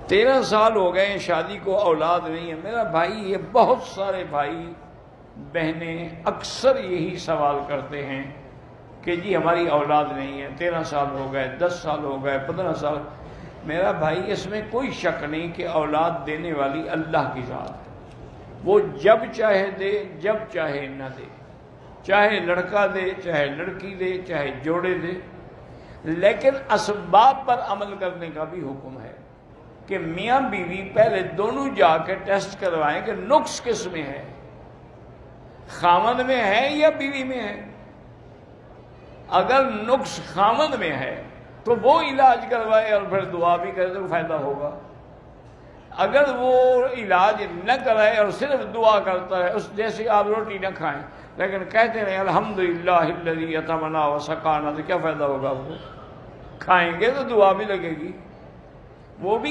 13 سال ہو گئے ہیں شادی کو، اولاد نہیں ہے۔ میرا بھائی، یہ بہت سارے بھائی بہنیں اکثر یہی سوال کرتے ہیں کہ جی ہماری اولاد نہیں ہے، 13 سال ہو گئے، 10 سال ہو گئے، 15 سال۔ میرا بھائی، اس میں کوئی شک نہیں کہ اولاد دینے والی اللہ کی ذات ہے۔ وہ جب چاہے دے، جب چاہے نہ دے، چاہے لڑکا دے، چاہے لڑکی دے، چاہے جوڑے دے۔ لیکن اسباب پر عمل کرنے کا بھی حکم ہے کہ میاں بیوی پہلے دونوں جا کے ٹیسٹ کروائیں کہ نقص کس میں ہے، خاوند میں ہے یا بیوی میں ہے۔ اگر نقص خاوند میں ہے تو وہ علاج کروائے اور پھر دعا بھی کرے تو فائدہ ہوگا۔ اگر وہ علاج نہ کرائے اور صرف دعا کرتا ہے، اس جیسے آپ روٹی نہ کھائیں لیکن کہتے رہیں الحمدللہ الذی اطعمنا وسقانا، تو کیا فائدہ ہوگا؟ وہ کھائیں گے تو دعا بھی لگے گی، وہ بھی